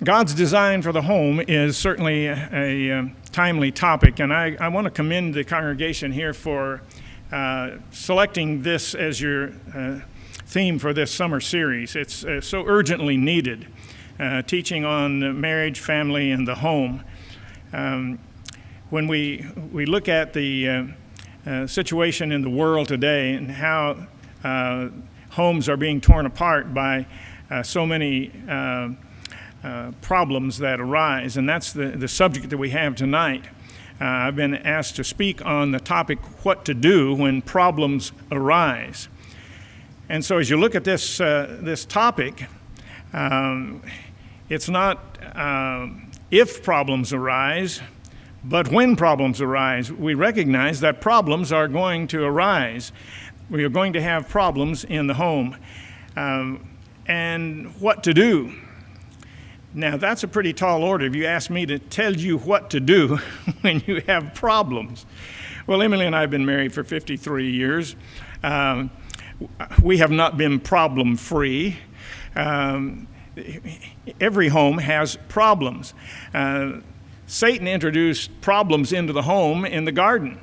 God's design for the home is certainly a timely topic, and I want to commend the congregation here for selecting this as your theme for this summer series. It's so urgently needed, teaching on marriage, family, and the home. When we look at the situation in the world today and how homes are being torn apart by so many problems that arise, and that's the subject that we have tonight. I've been asked to speak on the topic, what to do when problems arise. And so as you look at this topic, it's not if problems arise, but when problems arise. We recognize that problems are going to arise. We are going to have problems in the home. And what to do? Now, that's a pretty tall order if you ask me to tell you what to do when you have problems. Well, Emily and I have been married for 53 years. We have not been problem-free. Every home has problems. Satan introduced problems into the home in the garden.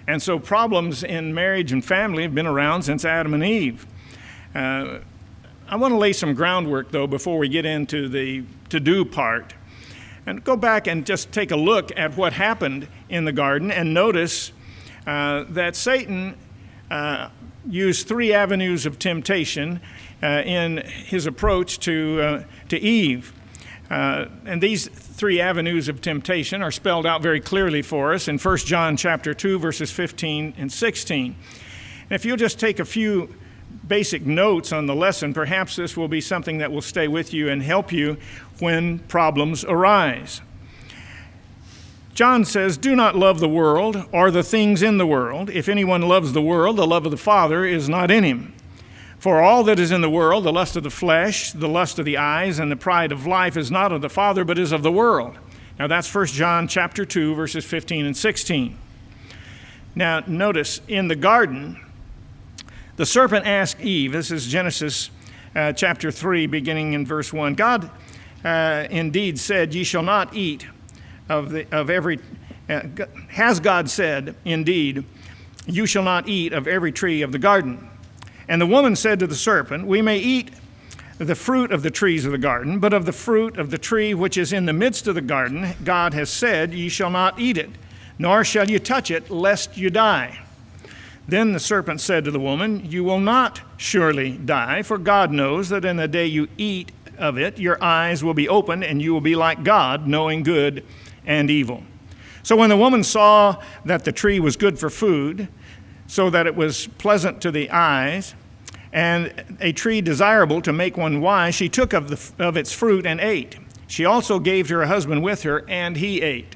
And so problems in marriage and family have been around since Adam and Eve. I want to lay some groundwork, though, before we get into the to-do part. And go back and just take a look at what happened in the garden and notice that Satan used three avenues of temptation in his approach to Eve. And these three avenues of temptation are spelled out very clearly for us in 1 John chapter 2, verses 15 and 16. And if you'll just take a few basic notes on the lesson, perhaps this will be something that will stay with you and help you when problems arise. John says, "Do not love the world or the things in the world. If anyone loves the world, the love of the Father is not in him. For all that is in the world, the lust of the flesh, the lust of the eyes, and the pride of life is not of the Father, but is of the world." Now that's 1 John chapter 2, verses 15 and 16. Now notice, in the garden, the serpent asked Eve, this is Genesis chapter 3, beginning in verse 1, God indeed said, "Ye shall not eat of every," has God said, indeed, "You shall not eat of every tree of the garden." And the woman said to the serpent, "We may eat the fruit of the trees of the garden, but of the fruit of the tree which is in the midst of the garden, God has said, Ye shall not eat it, nor shall you touch it, lest you die." Then the serpent said to the woman, "You will not surely die, for God knows that in the day you eat of it, your eyes will be opened, and you will be like God, knowing good and evil." So when the woman saw that the tree was good for food, so that it was pleasant to the eyes, and a tree desirable to make one wise, she took of its fruit and ate. She also gave to her husband with her, and he ate.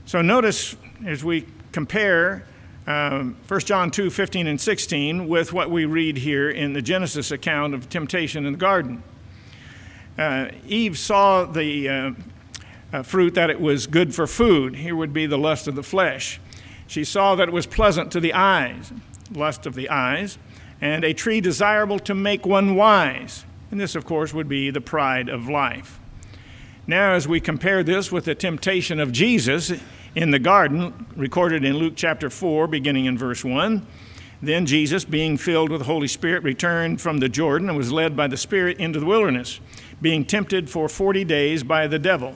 So notice, as we compare 1 John 2, 15 and 16 with what we read here in the Genesis account of temptation in the garden. Eve saw the fruit that it was good for food. Here would be the lust of the flesh. She saw that it was pleasant to the eyes, lust of the eyes, and a tree desirable to make one wise. And this, of course, would be the pride of life. Now, as we compare this with the temptation of Jesus in the garden, recorded in Luke chapter 4, beginning in verse 1, "Then Jesus, being filled with the Holy Spirit, returned from the Jordan and was led by the Spirit into the wilderness, being tempted for 40 days by the devil.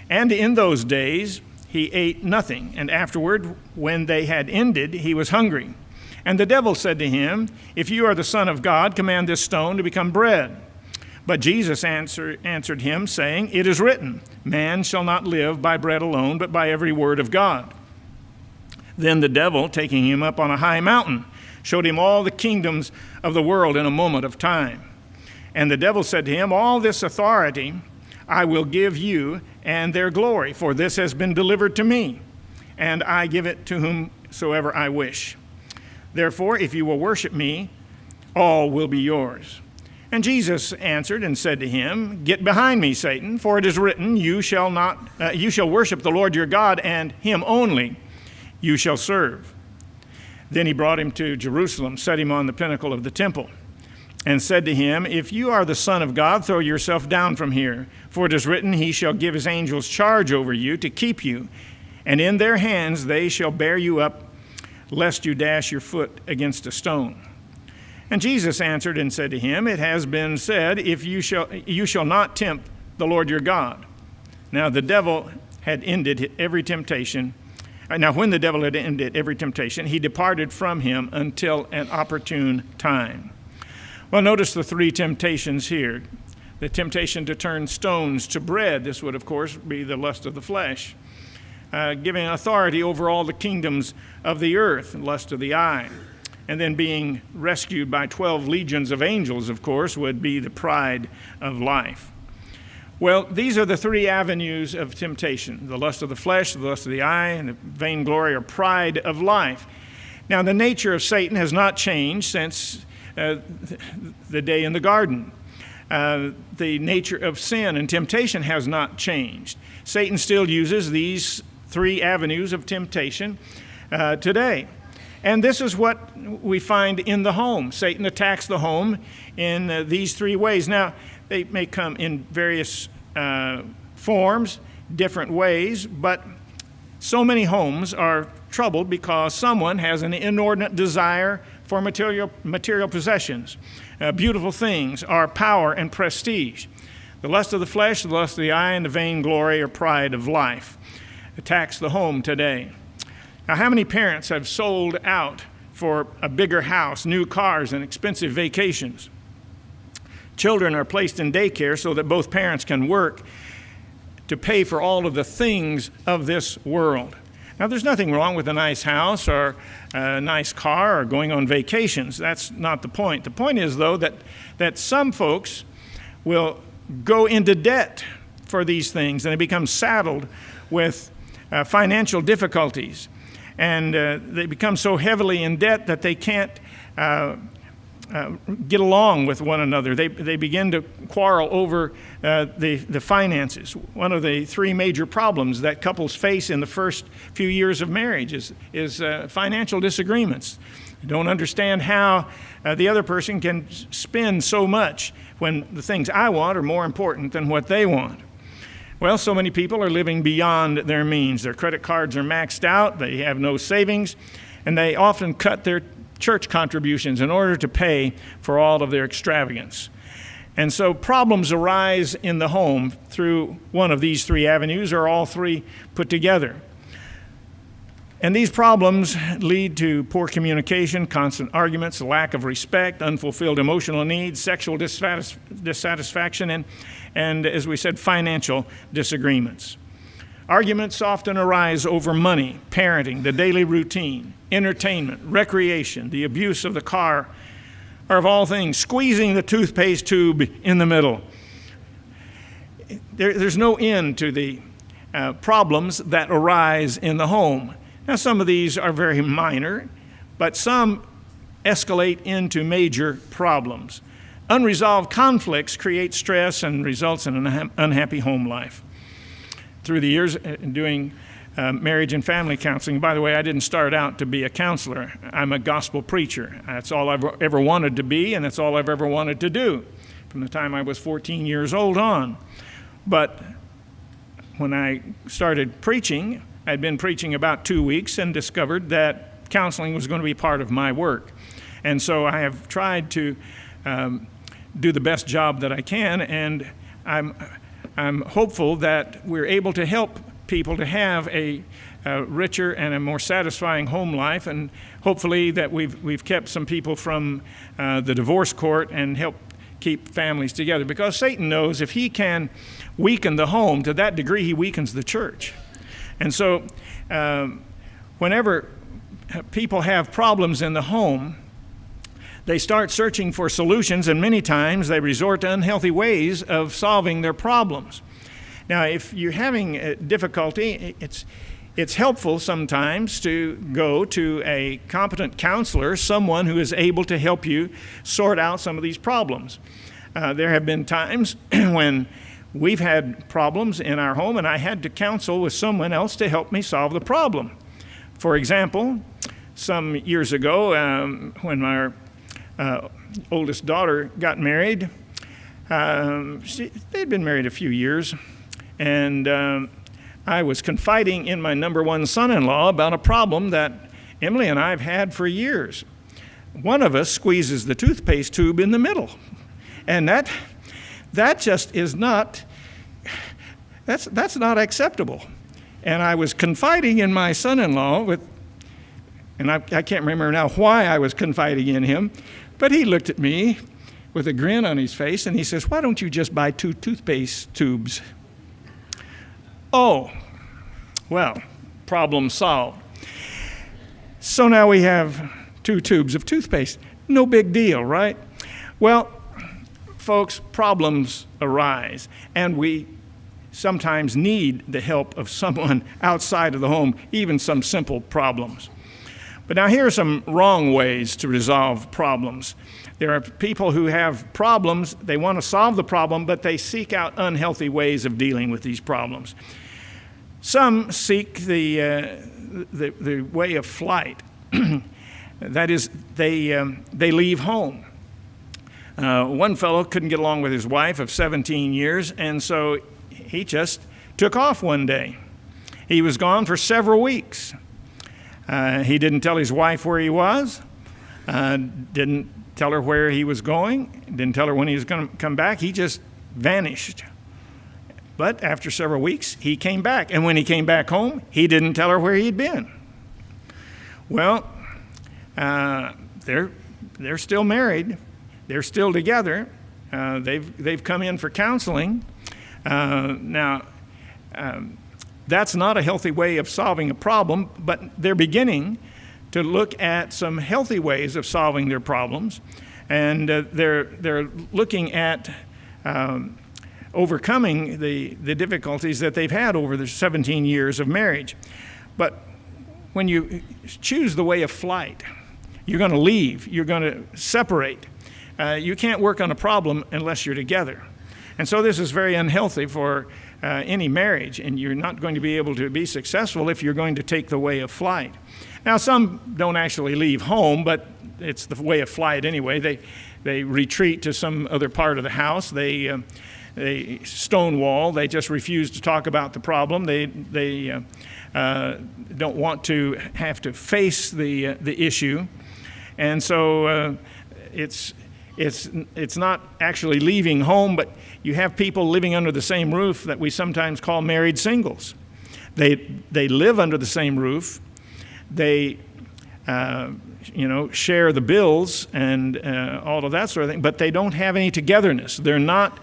And in those days he ate nothing, and afterward, when they had ended, he was hungry. And the devil said to him, If you are the Son of God, command this stone to become bread. But Jesus answered him, saying, It is written, Man shall not live by bread alone, but by every word of God. Then the devil, taking him up on a high mountain, showed him all the kingdoms of the world in a moment of time. And the devil said to him, All this authority I will give you, and their glory, for this has been delivered to me, and I give it to whomsoever I wish. Therefore, if you will worship me, all will be yours. And Jesus answered and said to him, Get behind me, Satan, for it is written, You shall worship the Lord your God, and him only you shall serve. Then he brought him to Jerusalem, set him on the pinnacle of the temple, and said to him, "If you are the Son of God, throw yourself down from here. For it is written, He shall give His angels charge over you to keep you, and in their hands they shall bear you up, lest you dash your foot against a stone." And Jesus answered and said to him, "It has been said, you shall not tempt the Lord your God." Now the devil had ended every temptation. Now when the devil had ended every temptation, he departed from him until an opportune time. Well, notice the three temptations here. The temptation to turn stones to bread. This would, of course, be the lust of the flesh. Giving authority over all the kingdoms of the earth, lust of the eye. And then being rescued by 12 legions of angels, of course, would be the pride of life. Well, these are the three avenues of temptation: the lust of the flesh, the lust of the eye, and the vainglory or pride of life. Now, the nature of Satan has not changed since the day in the garden. The nature of sin and temptation has not changed. Satan still uses these three avenues of temptation today. And this is what we find in the home. Satan attacks the home in these three ways. Now, they may come in various forms, different ways, but so many homes are troubled because someone has an inordinate desire for material possessions, beautiful things, or power and prestige. The lust of the flesh, the lust of the eye, and the vainglory or pride of life attacks the home today. Now, how many parents have sold out for a bigger house, new cars, and expensive vacations? Children are placed in daycare so that both parents can work to pay for all of the things of this world. Now, there's nothing wrong with a nice house or a nice car or going on vacations. That's not the point. The point is, though, that some folks will go into debt for these things, and they become saddled with financial difficulties. And they become so heavily in debt that they can't get along with one another. They begin to quarrel over the finances. One of the three major problems that couples face in the first few years of marriage is financial disagreements. They don't understand how the other person can spend so much when the things I want are more important than what they want. Well, so many people are living beyond their means. Their credit cards are maxed out, they have no savings, and they often cut their church contributions in order to pay for all of their extravagance. And so problems arise in the home through one of these three avenues, or all three put together. And these problems lead to poor communication, constant arguments, lack of respect, unfulfilled emotional needs, sexual dissatisfaction, and as we said, financial disagreements. Arguments often arise over money, parenting, the daily routine, entertainment, recreation, the abuse of the car, or of all things, squeezing the toothpaste tube in the middle. There's no end to the problems that arise in the home. Now, some of these are very minor, but some escalate into major problems. Unresolved conflicts create stress and results in an unhappy home life. Through the years doing marriage and family counseling, by the way, I didn't start out to be a counselor. I'm a gospel preacher. That's all I've ever wanted to be, and that's all I've ever wanted to do from the time I was 14 years old on. But when I started preaching, I'd been preaching about 2 weeks and discovered that counseling was going to be part of my work. And so I have tried to do the best job that I can, and I'm hopeful that we're able to help people to have a richer and a more satisfying home life, and hopefully that we've kept some people from the divorce court and help keep families together. Because Satan knows if he can weaken the home, to that degree he weakens the church. And so whenever people have problems in the home, they start searching for solutions, and many times they resort to unhealthy ways of solving their problems. Now, if you're having difficulty, it's helpful sometimes to go to a competent counselor, someone who is able to help you sort out some of these problems. There have been times when we've had problems in our home, and I had to counsel with someone else to help me solve the problem. For example, some years ago, when our oldest daughter got married. They'd been married a few years, and I was confiding in my number one son-in-law about a problem that Emily and I have had for years. One of us squeezes the toothpaste tube in the middle, and that just is not, that's not acceptable. And I was confiding in my son-in-law and I can't remember now why I was confiding in him, but he looked at me with a grin on his face, and he says, "Why don't you just buy 2 toothpaste tubes?" Oh, well, problem solved. So now we have 2 tubes of toothpaste. No big deal, right? Well, folks, problems arise, and we sometimes need the help of someone outside of the home, even some simple problems. But now here are some wrong ways to resolve problems. There are people who have problems, they want to solve the problem, but they seek out unhealthy ways of dealing with these problems. Some seek the way of flight. That is, they leave home. One fellow couldn't get along with his wife of 17 years, and so he just took off one day. He was gone for several weeks. He didn't tell his wife where he was, didn't tell her where he was going, didn't tell her when he was going to come back. He just vanished. But after several weeks, he came back. And when he came back home, he didn't tell her where he'd been. Well, they're still married. They're still together. They've come in for counseling. Now, that's not a healthy way of solving a problem, but they're beginning to look at some healthy ways of solving their problems, and they're looking at overcoming the difficulties that they've had over the 17 years of marriage. But when you choose the way of flight, you're going to leave, you're going to separate. You can't work on a problem unless you're together. And so this is very unhealthy for any marriage, and you're not going to be able to be successful if you're going to take the way of flight. Now, some don't actually leave home, but it's the way of flight anyway. They retreat to some other part of the house. They stonewall. They just refuse to talk about the problem. They don't want to have to face the issue, and so it's not actually leaving home, but you have people living under the same roof that we sometimes call married singles. They live under the same roof. They share the bills and all of that sort of thing, but they don't have any togetherness. They're not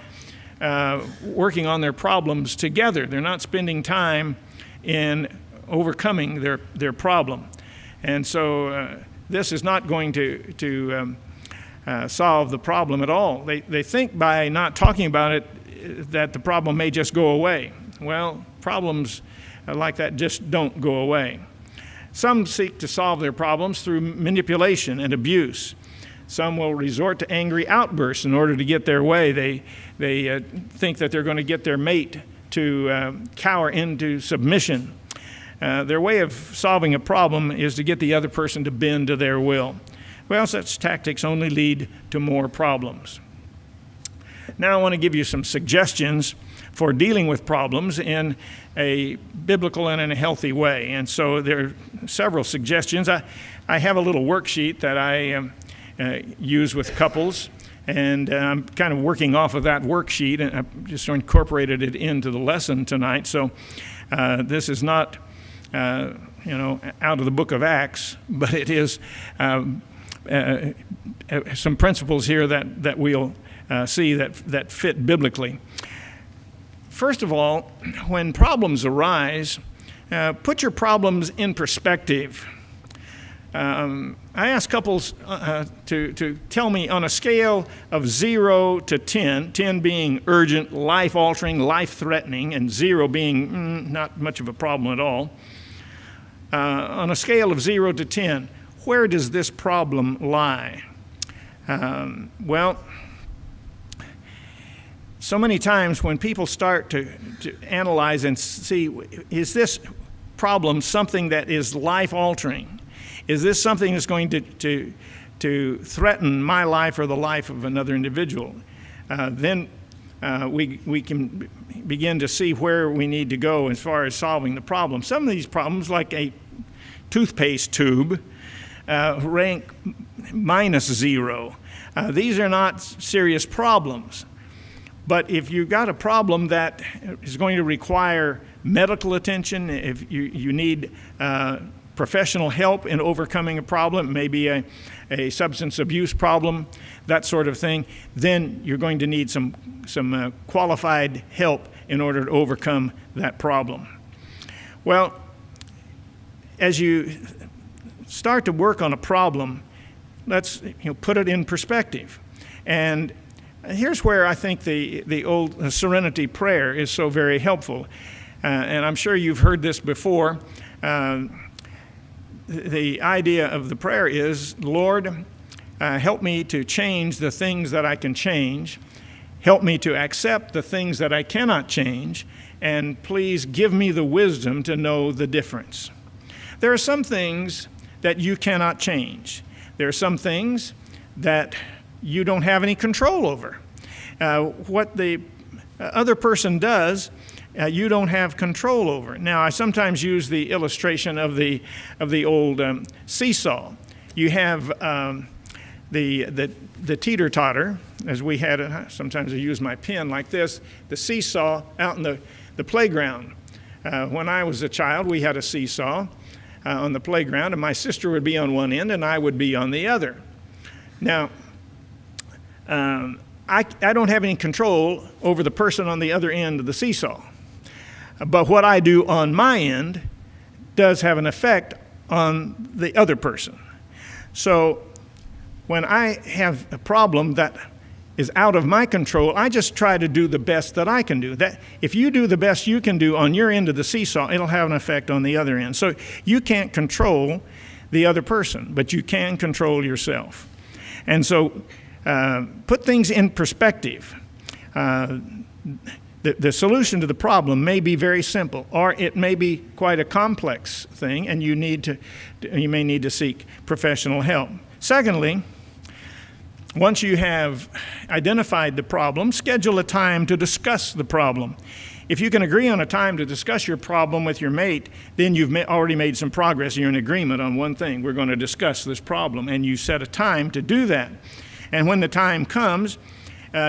working on their problems together. They're not spending time in overcoming their problem. And so this is not going to solve the problem at all. They think by not talking about it that the problem may just go away. Well, problems like that just don't go away. Some seek to solve their problems through manipulation and abuse. Some will resort to angry outbursts in order to get their way. They think that they're going to get their mate to cower into submission. Their way of solving a problem is to get the other person to bend to their will. Well, such tactics only lead to more problems. Now I want to give you some suggestions for dealing with problems in a biblical and in a healthy way. And so there are several suggestions. I have a little worksheet that I use with couples, and I'm kind of working off of that worksheet, and I've just incorporated it into the lesson tonight. So this is not, out of the book of Acts, but it is some principles here that we'll see that fit biblically. First of all, when problems arise, put your problems in perspective. I ask couples to tell me on a scale of 0 to 10, 10 being urgent, life-altering, life-threatening, and 0 being not much of a problem at all. On a scale of 0 to 10, where does this problem lie? So many times when people start to analyze and see, is this problem something that is life-altering? Is this something that's going to to threaten my life or the life of another individual. Then we can begin to see where we need to go as far as solving the problem. Some of these problems, like a toothpaste tube, rank -0. These are not serious problems. But if you've got a problem that is going to require medical attention, if you need professional help in overcoming a problem, maybe a substance abuse problem, that sort of thing, then you're going to need some qualified help in order to overcome that problem. Well, as you start to work on a problem, let's put it in perspective. And here's where I think the Old Serenity Prayer is so very helpful. And I'm sure you've heard this before. The idea of the prayer is, Lord, help me to change the things that I can change. Help me to accept the things that I cannot change. And please give me the wisdom to know the difference. There are some things that you cannot change. There are some things that you don't have any control over. What the other person does, you don't have control over. Now, I sometimes use the illustration of the old seesaw. You have the teeter-totter, as we had it. Sometimes I use my pen like this, the seesaw out in the playground. When I was a child, we had a seesaw on the playground, and my sister would be on one end and I would be on the other. Now, I don't have any control over the person on the other end of the seesaw. But what I do on my end does have an effect on the other person. So when I have a problem that is out of my control, I just try to do the best that I can do. That if you do the best you can do on your end of the seesaw, it'll have an effect on the other end. So you can't control the other person, but you can control yourself. And so put things in perspective. The solution to the problem may be very simple, or it may be quite a complex thing, and you may need to seek professional help. Secondly, once you have identified the problem, schedule a time to discuss the problem. If you can agree on a time to discuss your problem with your mate, then you've already made some progress. You're in agreement on one thing. We're going to discuss this problem, and you set a time to do that. And when the time comes,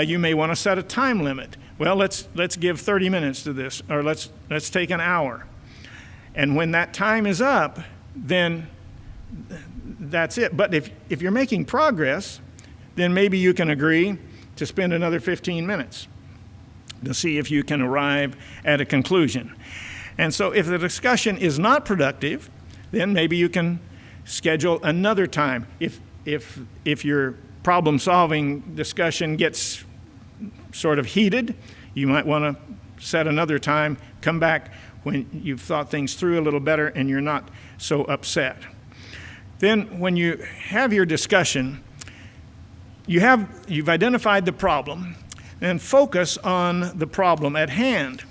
you may want to set a time limit. Well, let's give 30 minutes to this, or let's take an hour. And when that time is up, then that's it. But if you're making progress, then maybe you can agree to spend another 15 minutes to see if you can arrive at a conclusion. And so if the discussion is not productive, then maybe you can schedule another time. If your problem-solving discussion gets sort of heated, you might want to set another time, come back when you've thought things through a little better and you're not so upset. Then when you have your discussion, you've identified the problem, then focus on the problem at hand.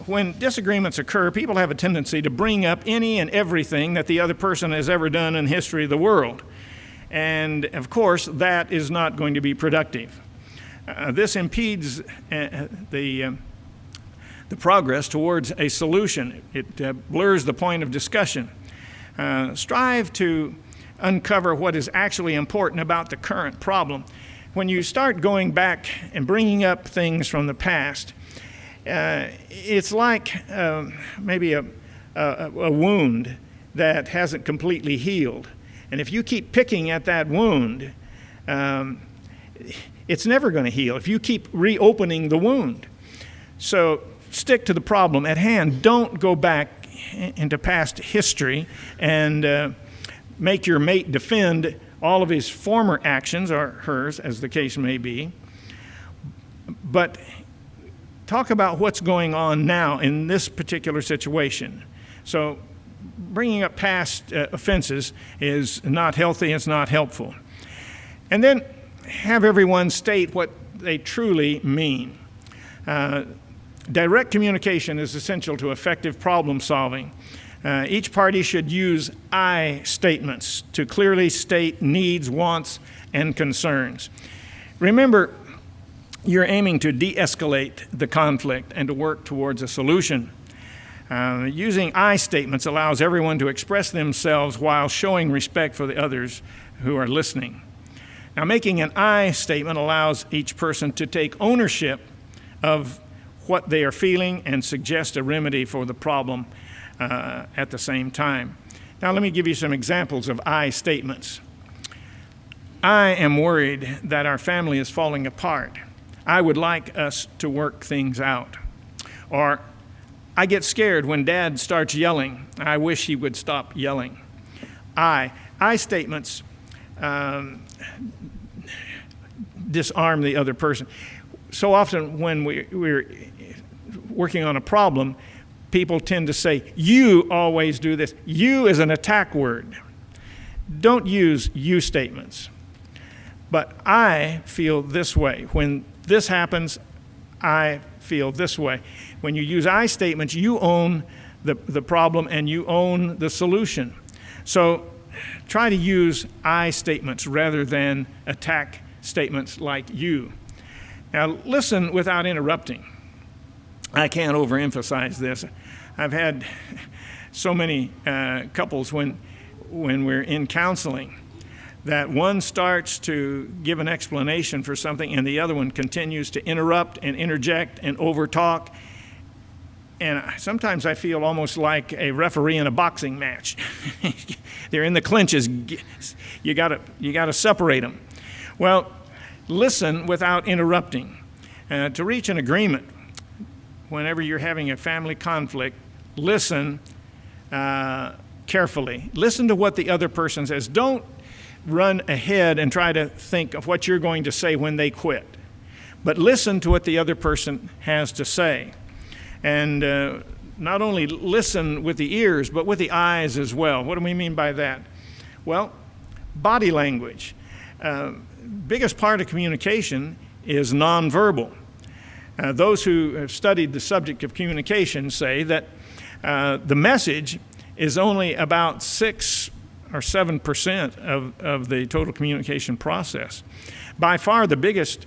When disagreements occur, people have a tendency to bring up any and everything that the other person has ever done in the history of the world. And of course, that is not going to be productive. This impedes the progress towards a solution. It blurs the point of discussion. Strive to uncover what is actually important about the current problem. When you start going back and bringing up things from the past, it's like maybe a wound that hasn't completely healed. And if you keep picking at that wound, it's never going to heal if you keep reopening the wound. So stick to the problem at hand. Don't go back into past history and make your mate defend all of his former actions, or hers, as the case may be. But talk about what's going on now in this particular situation. So bringing up past offenses is not healthy, it's not helpful. And then have everyone state what they truly mean. Direct communication is essential to effective problem solving. Each party should use I statements to clearly state needs, wants, and concerns. Remember, you're aiming to de-escalate the conflict and to work towards a solution. Using I statements allows everyone to express themselves while showing respect for the others who are listening. Now, making an I statement allows each person to take ownership of what they are feeling and suggest a remedy for the problem at the same time. Now, let me give you some examples of I statements. I am worried that our family is falling apart. I would like us to work things out. Or, I get scared when Dad starts yelling. I wish he would stop yelling. I statements disarm the other person. So often when we're working on a problem, people tend to say, you always do this. You is an attack word. Don't use you statements. But I feel this way. When this happens, I feel this way. When you use I statements, you own the problem and you own the solution. So try to use I statements rather than attack statements like you. Now listen without interrupting. I can't overemphasize this. I've had so many couples when we're in counseling that one starts to give an explanation for something and the other one continues to interrupt and interject and overtalk. And sometimes I feel almost like a referee in a boxing match. They're in the clinches. You gotta separate them. Well, listen without interrupting. To reach an agreement, whenever you're having a family conflict, listen carefully. Listen to what the other person says. Don't run ahead and try to think of what you're going to say when they quit. But listen to what the other person has to say. And not only listen with the ears, but with the eyes as well. What do we mean by that? Well, body language. Biggest part of communication is nonverbal. Those who have studied the subject of communication say that the message is only about 6 or 7% of the total communication process. By far the biggest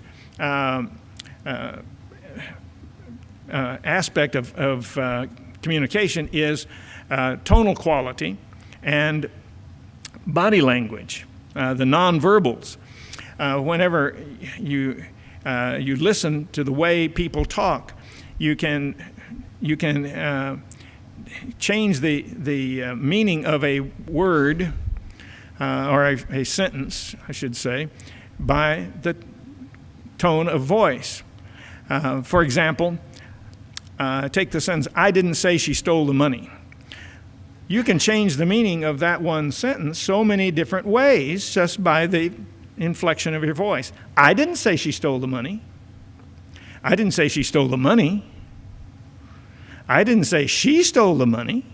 aspect of communication is tonal quality and body language, the nonverbals. Whenever you listen to the way people talk, you can change the meaning of a word or a sentence, I should say, by the tone of voice. For example, take the sentence, I didn't say she stole the money. You can change the meaning of that one sentence so many different ways just by the inflection of your voice. I didn't say she stole the money. I didn't say she stole the money. I didn't say she stole the money.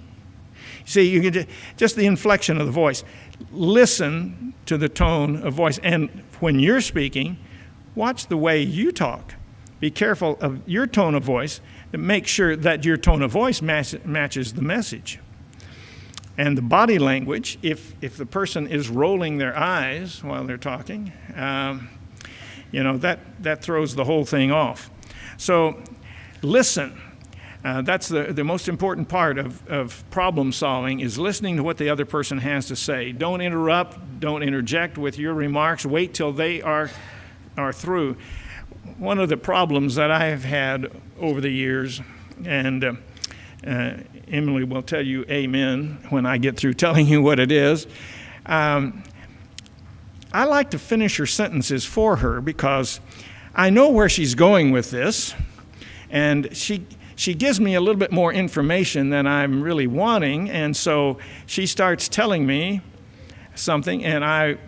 See, you can just the inflection of the voice. Listen to the tone of voice. And when you're speaking, watch the way you talk. Be careful of your tone of voice and make sure that your tone of voice matches the message. And the body language, if the person is rolling their eyes while they're talking, that throws the whole thing off. So listen. That's the most important part of problem solving is listening to what the other person has to say. Don't interrupt. Don't interject with your remarks. Wait till they are through. One of the problems that I have had over the years, and Emily will tell you amen when I get through telling you what it is. I like to finish her sentences for her because I know where she's going with this, and she gives me a little bit more information than I'm really wanting, and so she starts telling me something, and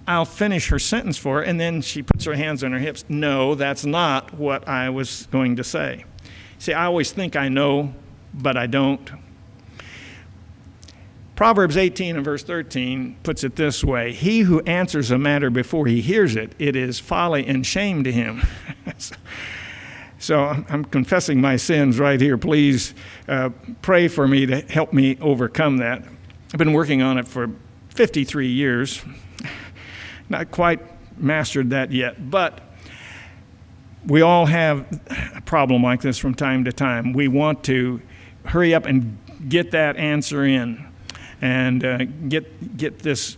I'll finish her sentence for her, and then she puts her hands on her hips. No, that's not what I was going to say. See, I always think I know, but I don't. Proverbs 18 and verse 13 puts it this way: he who answers a matter before he hears it, it is folly and shame to him. So I'm confessing my sins right here. Please pray for me to help me overcome that. I've been working on it for 53 years. Not quite mastered that yet, but we all have a problem like this from time to time. We want to hurry up and get that answer in and get this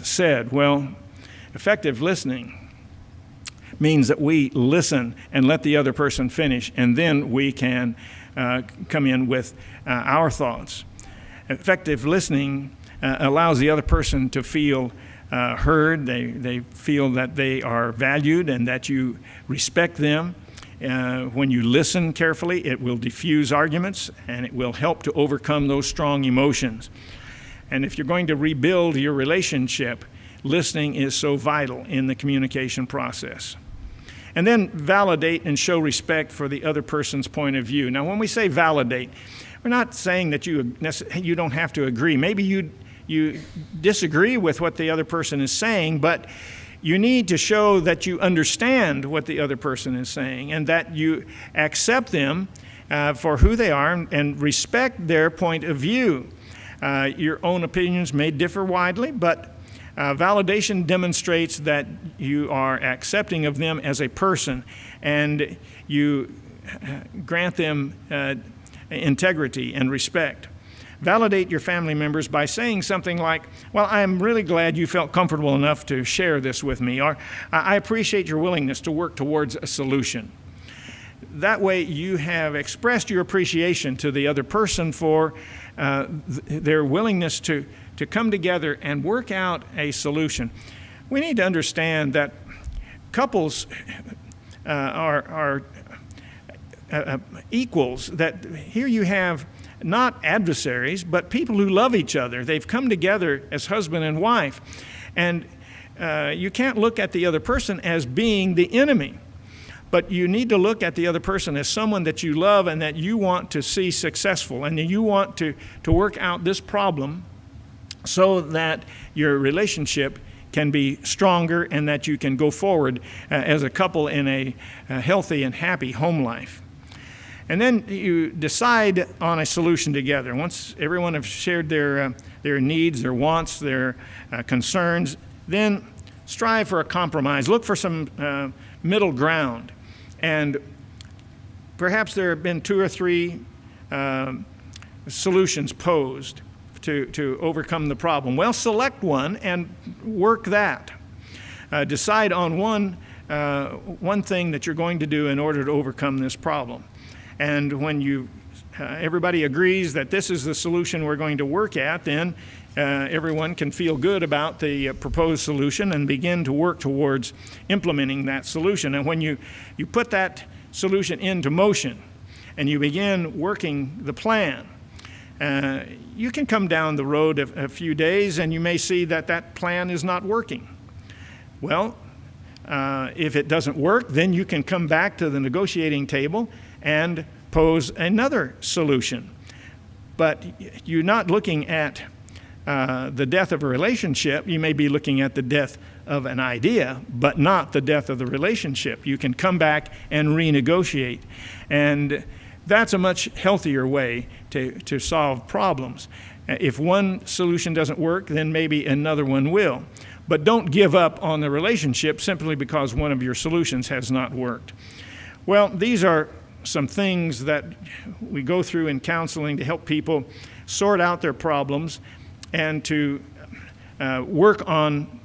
said. Well, effective listening means that we listen and let the other person finish, and then we can come in with our thoughts. Effective listening allows the other person to feel heard. They feel that they are valued and that you respect them. When you listen carefully, it will diffuse arguments and it will help to overcome those strong emotions. And if you're going to rebuild your relationship, listening is so vital in the communication process. And then validate and show respect for the other person's point of view. Now, when we say validate, we're not saying that you don't have to agree. Maybe you disagree with what the other person is saying, but you need to show that you understand what the other person is saying and that you accept them for who they are and respect their point of view. Your own opinions may differ widely, but validation demonstrates that you are accepting of them as a person and you grant them integrity and respect. Validate your family members by saying something like, well, I'm really glad you felt comfortable enough to share this with me, or I appreciate your willingness to work towards a solution. That way you have expressed your appreciation to the other person for their willingness to come together and work out a solution. We need to understand that couples are equals, that here you have not adversaries, but people who love each other. They've come together as husband and wife. And you can't look at the other person as being the enemy, but you need to look at the other person as someone that you love and that you want to see successful, and that you want to work out this problem so that your relationship can be stronger and that you can go forward as a couple in a healthy and happy home life. And then you decide on a solution together. Once everyone has shared their needs, their wants, their concerns, then strive for a compromise. Look for some middle ground. And perhaps there have been 2 or 3 solutions posed to overcome the problem. Well, select one and work that. Decide on one thing that you're going to do in order to overcome this problem. And when everybody agrees that this is the solution we're going to work at, then everyone can feel good about the proposed solution and begin to work towards implementing that solution. And when you put that solution into motion and you begin working the plan, you can come down the road a few days and you may see that plan is not working. Well, if it doesn't work, then you can come back to the negotiating table and pose another solution. But you're not looking at the death of a relationship. You may be looking at the death of an idea, but not the death of the relationship. You can come back and renegotiate. And that's a much healthier way to solve problems. If one solution doesn't work, then maybe another one will. But don't give up on the relationship simply because one of your solutions has not worked. Well, these are some things that we go through in counseling to help people sort out their problems and to work on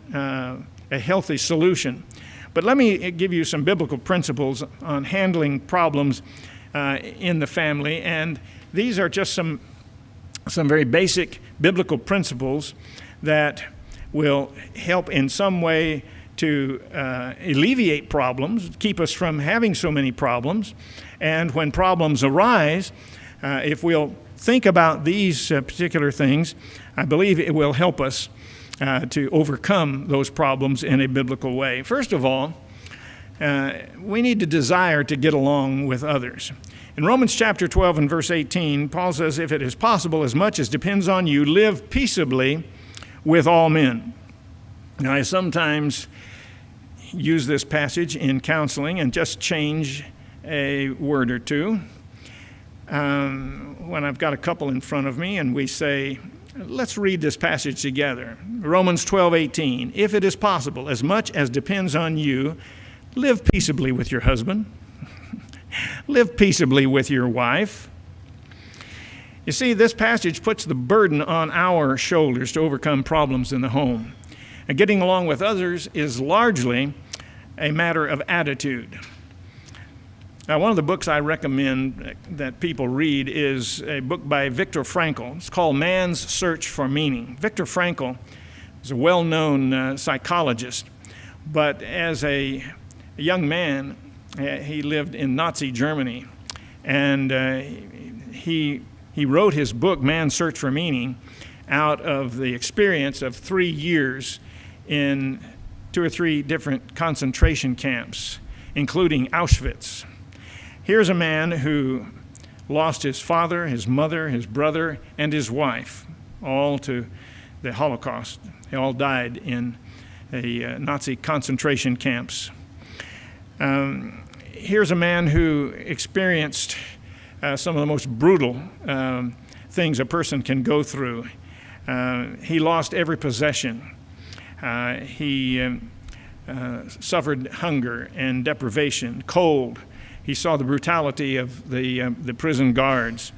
a healthy solution. But let me give you some biblical principles on handling problems in the family, and these are just some very basic biblical principles that will help in some way to alleviate problems, keep us from having so many problems. And when problems arise, if we'll think about these particular things, I believe it will help us to overcome those problems in a biblical way. First of all, we need to desire to get along with others. In Romans chapter 12 and verse 18, Paul says, "If it is possible, as much as depends on you, live peaceably with all men." Now, I sometimes use this passage in counseling and just change a word or two when I've got a couple in front of me and we say, let's read this passage together. Romans 12:18. If it is possible, as much as depends on you, live peaceably with your husband. Live peaceably with your wife. You see, this passage puts the burden on our shoulders to overcome problems in the home. And getting along with others is largely a matter of attitude. Now, one of the books I recommend that people read is a book by Viktor Frankl. It's called Man's Search for Meaning. Viktor Frankl is a well-known psychologist, but as a young man, he lived in Nazi Germany, and he wrote his book, Man's Search for Meaning, out of the experience of 3 years in 2 or 3 different concentration camps, including Auschwitz. Here's a man who lost his father, his mother, his brother, and his wife, all to the Holocaust. They all died in Nazi concentration camps. Here's a man who experienced some of the most brutal things a person can go through. He lost every possession. He suffered hunger and deprivation, cold. He saw the brutality of the prison guards.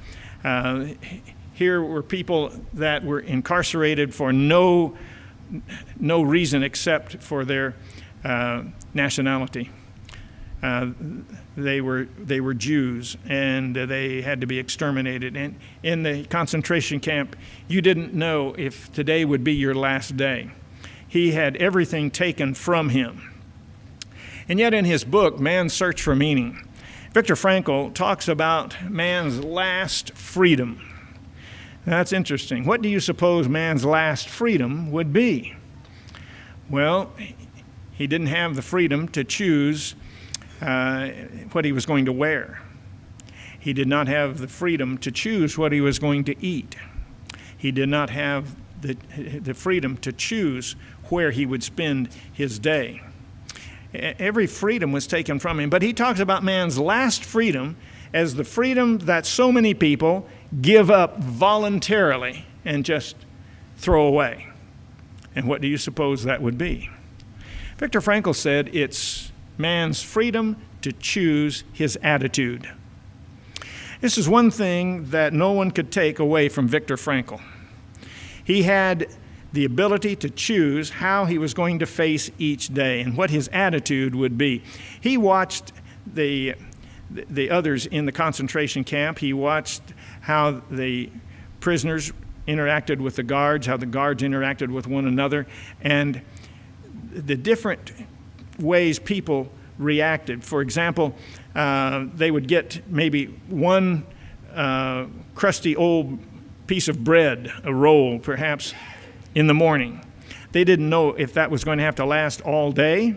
Here were people that were incarcerated for no reason except for their nationality. They were Jews, and they had to be exterminated. And in the concentration camp, you didn't know if today would be your last day. He had everything taken from him. And yet in his book, Man's Search for Meaning, Viktor Frankl talks about man's last freedom. That's interesting. What do you suppose man's last freedom would be? Well, he didn't have the freedom to choose what he was going to wear. He did not have the freedom to choose what he was going to eat. He did not have the freedom to choose where he would spend his day. Every freedom was taken from him. But he talks about man's last freedom as the freedom that so many people give up voluntarily and just throw away. And what do you suppose that would be? Viktor Frankl said it's man's freedom to choose his attitude. This is one thing that no one could take away from Viktor Frankl. He had the ability to choose how he was going to face each day and what his attitude would be. He watched the others in the concentration camp. He watched how the prisoners interacted with the guards, how the guards interacted with one another, and the different ways people reacted. For example, they would get maybe one crusty old piece of bread, a roll perhaps, in the morning. They didn't know if that was going to have to last all day.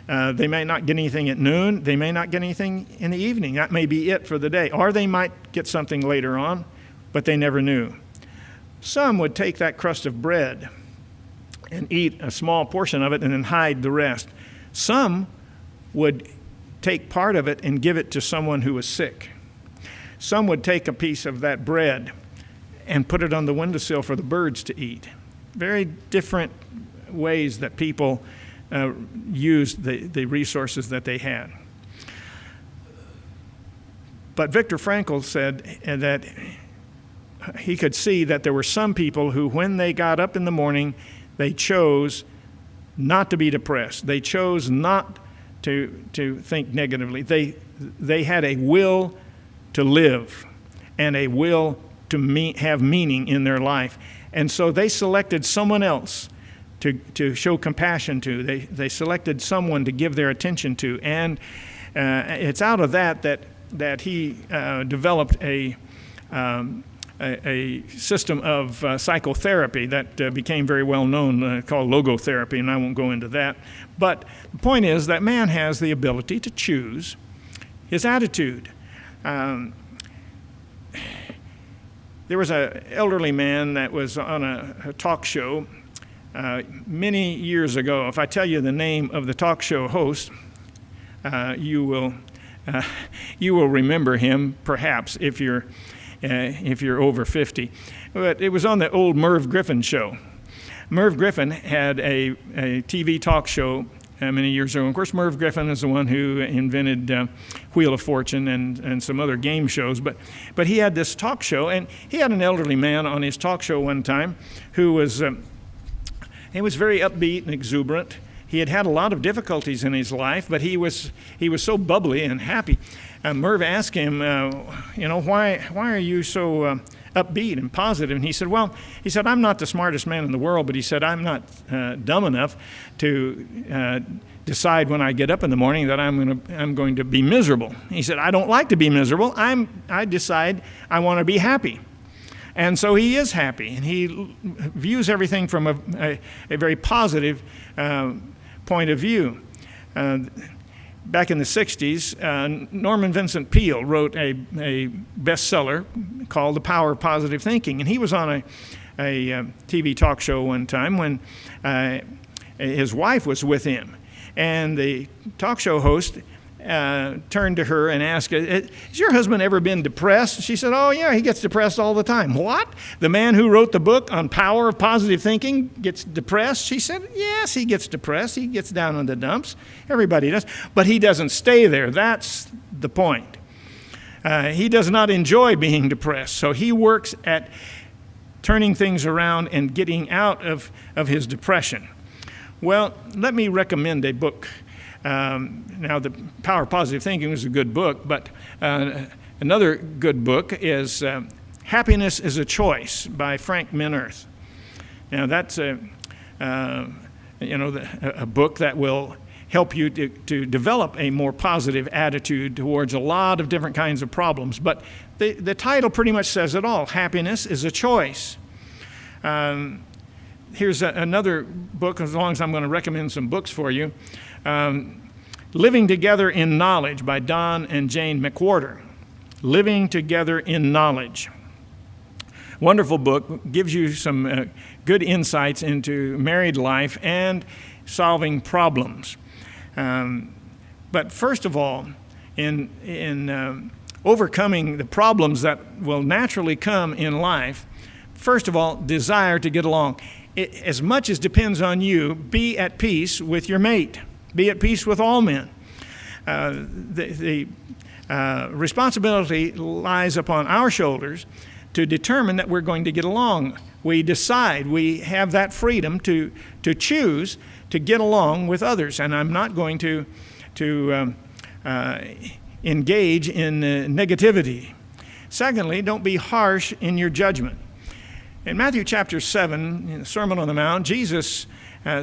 They may not get anything at noon. They may not get anything in the evening. That may be it for the day. Or they might get something later on, but they never knew. Some would take that crust of bread and eat a small portion of it and then hide the rest. Some would take part of it and give it to someone who was sick. Some would take a piece of that bread and put it on the windowsill for the birds to eat. Very different ways that people used the resources that they had. But Viktor Frankl said that he could see that there were some people who, when they got up in the morning, they chose not to be depressed. They chose not to think negatively. They had a will to live and a will to have meaning in their life. And so they selected someone else to show compassion to. They selected someone to give their attention to. And it's out of that he developed a system of psychotherapy that became very well known, called logotherapy, and I won't go into that. But the point is that man has the ability to choose his attitude. There was an elderly man that was on a talk show many years ago. If I tell you the name of the talk show host, you will You will remember him, perhaps, if you're over 50. But it was on the old Merv Griffin show. Merv Griffin had a TV talk show many years ago. Of course, Merv Griffin is the one who invented Wheel of Fortune and some other game shows. But he had this talk show, and he had an elderly man on his talk show one time who was he was very upbeat and exuberant. He had had a lot of difficulties in his life, but he was so bubbly and happy. Merv asked him, why are you so upbeat and positive? And he said, I'm not the smartest man in the world, but he said, I'm not dumb enough to decide when I get up in the morning that I'm going to be miserable. He said, I don't like to be miserable. I decide I want to be happy. And so he is happy, and he views everything from a very positive point of view. Back in the 60s, Norman Vincent Peale wrote a bestseller called The Power of Positive Thinking. And he was on a TV talk show one time when his wife was with him. And the talk show host turned to her and asked, has your husband ever been depressed? She said, oh, yeah, he gets depressed all the time. What? The man who wrote the book on Power of Positive Thinking gets depressed? She said, yes, he gets depressed. He gets down in the dumps. Everybody does. But he doesn't stay there. That's the point. He does not enjoy being depressed. So he works at turning things around and getting out of his depression. Well, let me recommend a book. Now, The Power of Positive Thinking was a good book, but another good book is Happiness is a Choice by Frank Minirth. Now, that's a book that will help you to develop a more positive attitude towards a lot of different kinds of problems. But the title pretty much says it all. Happiness is a choice. Here's another book, as long as I'm going to recommend some books for you. Living Together in Knowledge by Don and Jane McWhorter. Living Together in Knowledge. Wonderful book, gives you some good insights into married life and solving problems. But first of all, in overcoming the problems that will naturally come in life, first of all, desire to get along. As much as depends on you, be at peace with your mate. Be at peace with all men. The responsibility lies upon our shoulders to determine that we're going to get along. We decide, we have that freedom to choose to get along with others. And I'm not going to engage in negativity. Secondly, don't be harsh in your judgment. In Matthew chapter 7, in the Sermon on the Mount, Jesus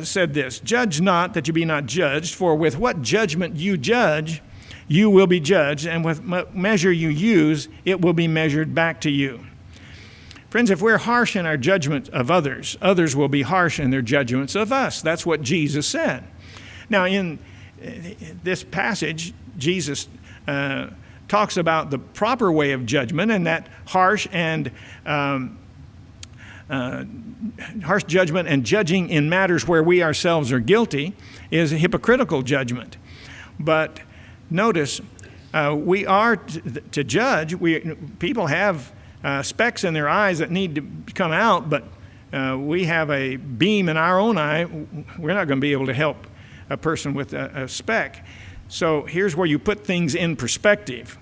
said this, judge not that you be not judged, for with what judgment you judge, you will be judged, and with measure you use, it will be measured back to you. Friends, if we're harsh in our judgment of others, others will be harsh in their judgments of us. That's what Jesus said. Now, in this passage, Jesus talks about the proper way of judgment, and that harsh judgment and judging in matters where we ourselves are guilty is a hypocritical judgment. But notice, we are to judge. People have specks in their eyes that need to come out, but we have a beam in our own eye. We're not going to be able to help a person with a speck. So here's where you put things in perspective.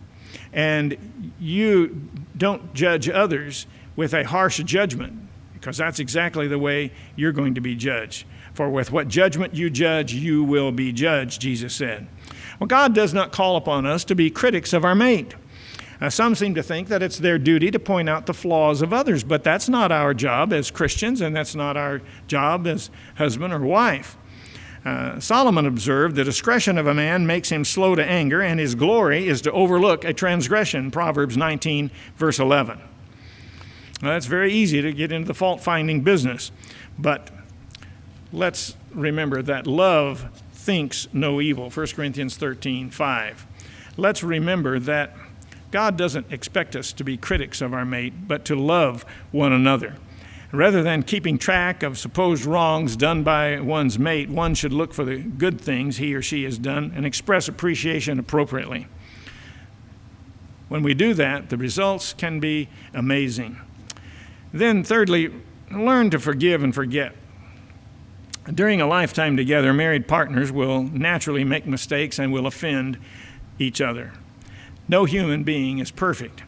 And you don't judge others with a harsh judgment, because that's exactly the way you're going to be judged. For with what judgment you judge, you will be judged, Jesus said. Well, God does not call upon us to be critics of our mate. Some seem to think that it's their duty to point out the flaws of others, but that's not our job as Christians, and that's not our job as husband or wife. Solomon observed, the discretion of a man makes him slow to anger, and his glory is to overlook a transgression, Proverbs 19, verse 11. Now, it's very easy to get into the fault-finding business, but let's remember that love thinks no evil, 1 Corinthians 13:5. Let's remember that God doesn't expect us to be critics of our mate, but to love one another. Rather than keeping track of supposed wrongs done by one's mate, one should look for the good things he or she has done and express appreciation appropriately. When we do that, the results can be amazing. Then thirdly, learn to forgive and forget. During a lifetime together, married partners will naturally make mistakes and will offend each other. No human being is perfect.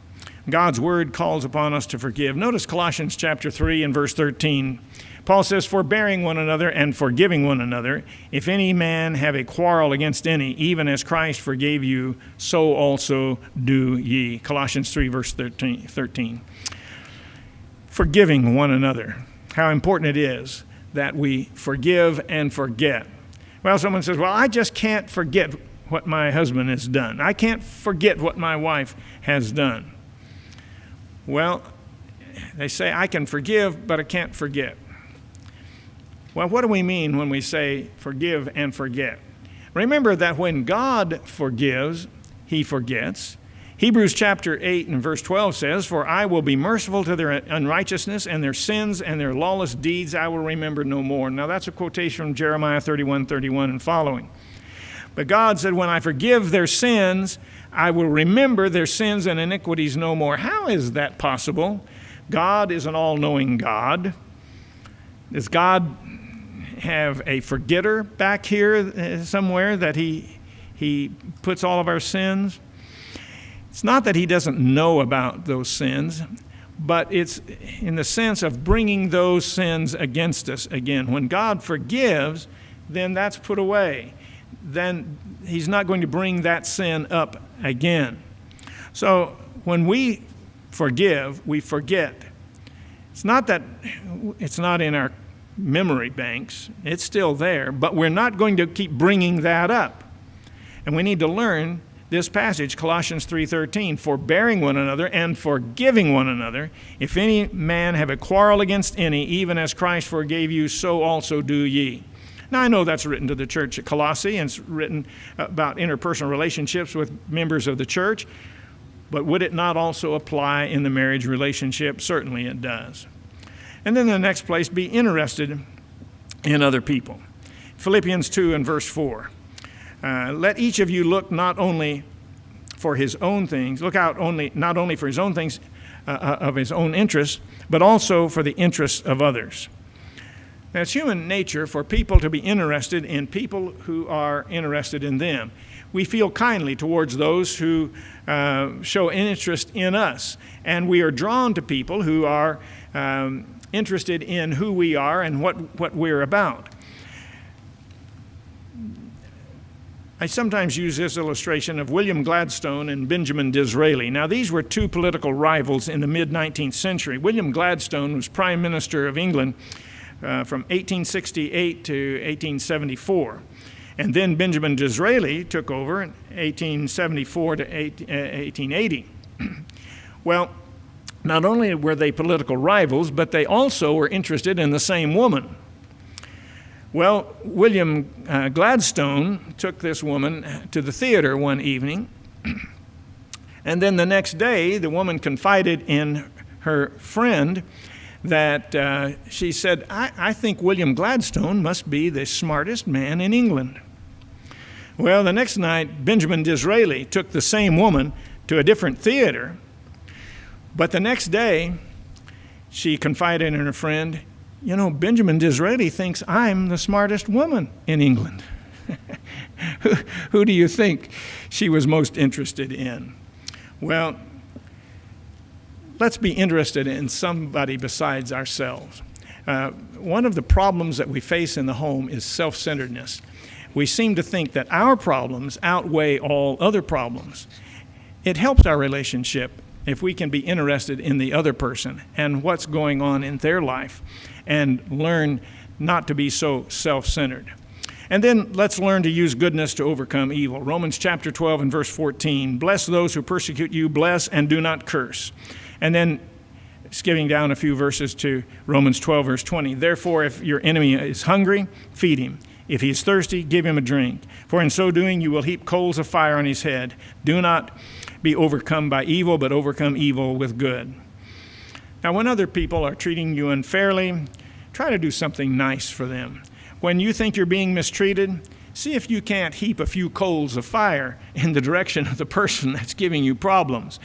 God's word calls upon us to forgive. Notice Colossians chapter 3 and verse 13. Paul says, forbearing one another and forgiving one another, if any man have a quarrel against any, even as Christ forgave you, so also do ye. Colossians 3 verse 13. Forgiving one another. How important it is that we forgive and forget. Well, someone says, well, I just can't forget what my husband has done. I can't forget what my wife has done. Well, they say, I can forgive, but I can't forget. Well, what do we mean when we say forgive and forget? Remember that when God forgives, he forgets. Hebrews chapter 8 and verse 12 says, for I will be merciful to their unrighteousness, and their sins and their lawless deeds I will remember no more. Now that's a quotation from Jeremiah 31:31 and following. But God said, when I forgive their sins, I will remember their sins and iniquities no more. How is that possible? God is an all-knowing God. Does God have a forgetter back here somewhere that he puts all of our sins? It's not that he doesn't know about those sins, but it's in the sense of bringing those sins against us again. When God forgives, then that's put away. Then he's not going to bring that sin up again. So when we forgive, we forget. It's not that it's not in our memory banks. It's still there, but we're not going to keep bringing that up. And we need to learn this passage, Colossians 3:13, forbearing one another and forgiving one another. If any man have a quarrel against any, even as Christ forgave you, so also do ye. Now, I know that's written to the church at Colossae, and it's written about interpersonal relationships with members of the church, but would it not also apply in the marriage relationship? Certainly it does. And then the next place, be interested in other people. Philippians 2 and verse 4. Let each of you look not only for his own things, not only for his own things of his own interests, but also for the interests of others. Now, it's human nature for people to be interested in people who are interested in them. We feel kindly towards those who show interest in us, and we are drawn to people who are interested in who we are and what we're about. I sometimes use this illustration of William Gladstone and Benjamin Disraeli. Now, these were two political rivals in the mid-19th century. William Gladstone was Prime Minister of England from 1868 to 1874. And then Benjamin Disraeli took over in 1874 to 1880. Well, not only were they political rivals, but they also were interested in the same woman. Well, William Gladstone took this woman to the theater one evening, and then the next day, the woman confided in her friend that she said, I think William Gladstone must be the smartest man in England. Well, the next night, Benjamin Disraeli took the same woman to a different theater, but the next day, she confided in her friend, you know, Benjamin Disraeli thinks I'm the smartest woman in England. Who do you think she was most interested in? Well, let's be interested in somebody besides ourselves. One of the problems that we face in the home is self-centeredness. We seem to think that our problems outweigh all other problems. It helps our relationship if we can be interested in the other person and what's going on in their life and learn not to be so self-centered. And then let's learn to use goodness to overcome evil. Romans chapter 12 and verse 14, bless those who persecute you, bless and do not curse. And then skipping down a few verses to Romans 12 verse 20, therefore if your enemy is hungry, feed him. If he is thirsty, give him a drink. For in so doing you will heap coals of fire on his head. Do not be overcome by evil, but overcome evil with good. Now, when other people are treating you unfairly, try to do something nice for them. When you think you're being mistreated, See if you can't heap a few coals of fire in the direction of the person that's giving you problems.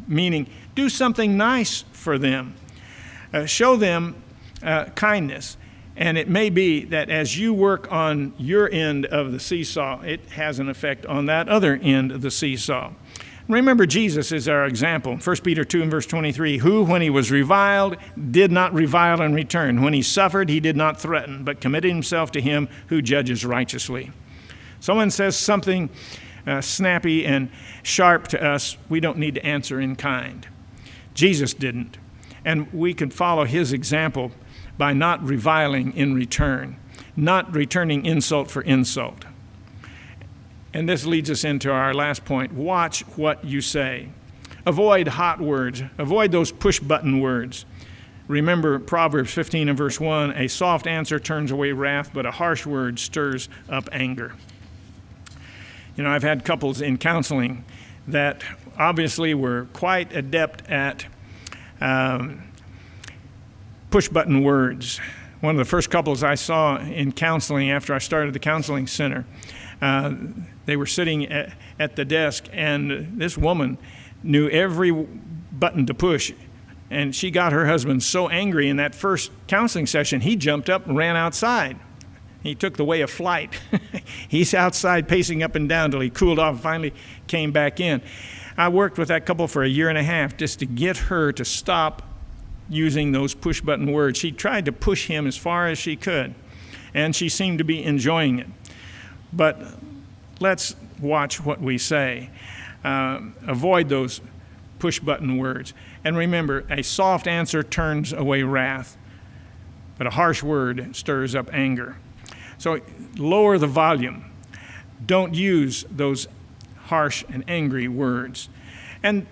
Meaning, do something nice for them. Show them kindness. And it may be that as you work on your end of the seesaw, it has an effect on that other end of the seesaw. Remember, Jesus is our example. 1 Peter 2 and verse 23, who, when he was reviled, did not revile in return. When he suffered, he did not threaten, but committed himself to him who judges righteously. Someone says something snappy and sharp to us, we don't need to answer in kind. Jesus didn't. And we can follow his example by not reviling in return, not returning insult for insult. And this leads us into our last point. Watch what you say. Avoid hot words. Avoid those push-button words. Remember Proverbs 15 and verse 1, a soft answer turns away wrath, but a harsh word stirs up anger. You know, I've had couples in counseling that obviously were quite adept at push-button words. One of the first couples I saw in counseling after I started the counseling center, they were sitting at the desk, and this woman knew every button to push, and she got her husband so angry in that first counseling session, he jumped up and ran outside. He took the way of flight. He's outside pacing up and down till he cooled off and finally came back in. I worked with that couple for 1.5 years just to get her to stop using those push-button words. She tried to push him as far as she could, and she seemed to be enjoying it. But let's watch what we say. Avoid those push-button words. And remember, a soft answer turns away wrath, but a harsh word stirs up anger. So lower the volume. Don't use those harsh and angry words. And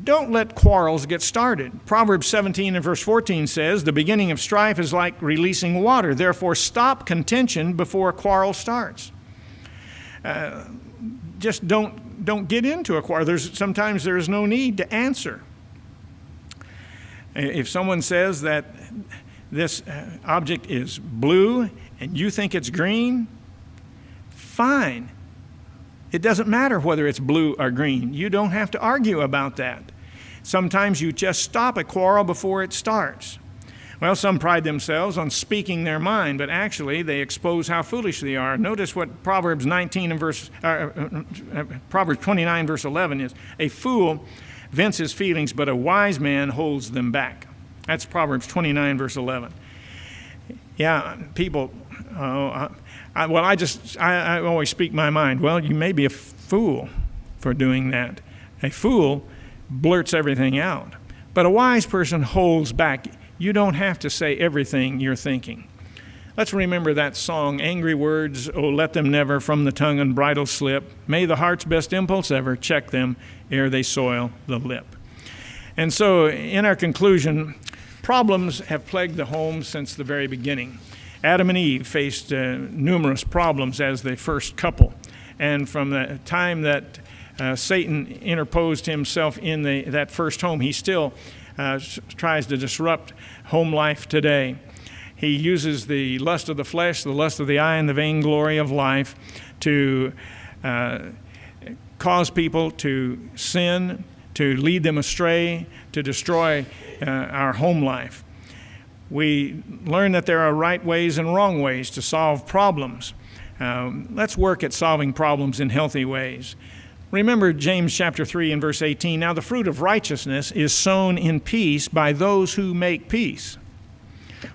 don't let quarrels get started. Proverbs 17 and verse 14 says, the beginning of strife is like releasing water. Therefore, stop contention before a quarrel starts. Just don't get into a quarrel. Sometimes there is no need to answer. If someone says that this object is blue and you think it's green, fine. It doesn't matter whether it's blue or green. You don't have to argue about that. Sometimes you just stop a quarrel before it starts. Well, some pride themselves on speaking their mind, but actually they expose how foolish they are. Notice what Proverbs 29 verse 11 is. A fool vents his feelings, but a wise man holds them back. That's Proverbs 29 verse 11. Yeah, people, I always speak my mind. Well, you may be a fool for doing that. A fool blurts everything out, but a wise person holds back. You don't have to say everything you're thinking. Let's remember that song, angry words, oh, let them never from the tongue and bridle slip. May the heart's best impulse ever check them ere they soil the lip. And so in our conclusion, problems have plagued the home since the very beginning. Adam and Eve faced numerous problems as the first couple. And from the time that Satan interposed himself in that first home, he still tries to disrupt home life today. He uses the lust of the flesh, the lust of the eye, and the vainglory of life to cause people to sin, to lead them astray, to destroy our home life. We learn that there are right ways and wrong ways to solve problems. Let's work at solving problems in healthy ways. Remember James chapter 3 and verse 18. Now the fruit of righteousness is sown in peace by those who make peace.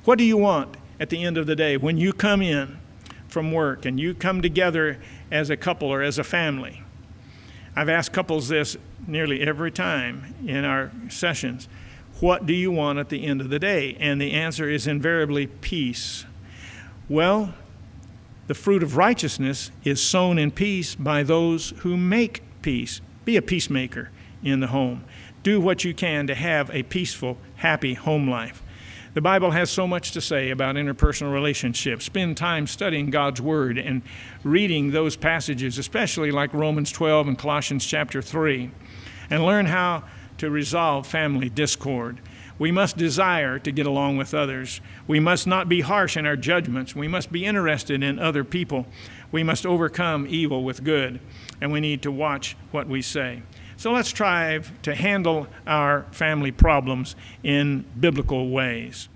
What do you want at the end of the day when you come in from work and you come together as a couple or as a family? I've asked couples this nearly every time in our sessions. What do you want at the end of the day? And the answer is invariably peace. Well, the fruit of righteousness is sown in peace by those who make peace. Be a peacemaker in the home. Do what you can to have a peaceful, happy home life. The Bible has so much to say about interpersonal relationships. Spend time studying God's Word and reading those passages, especially like Romans 12 and Colossians chapter 3, and learn how to resolve family discord. We must desire to get along with others. We must not be harsh in our judgments. We must be interested in other people. We must overcome evil with good, and we need to watch what we say. So let's try to handle our family problems in biblical ways.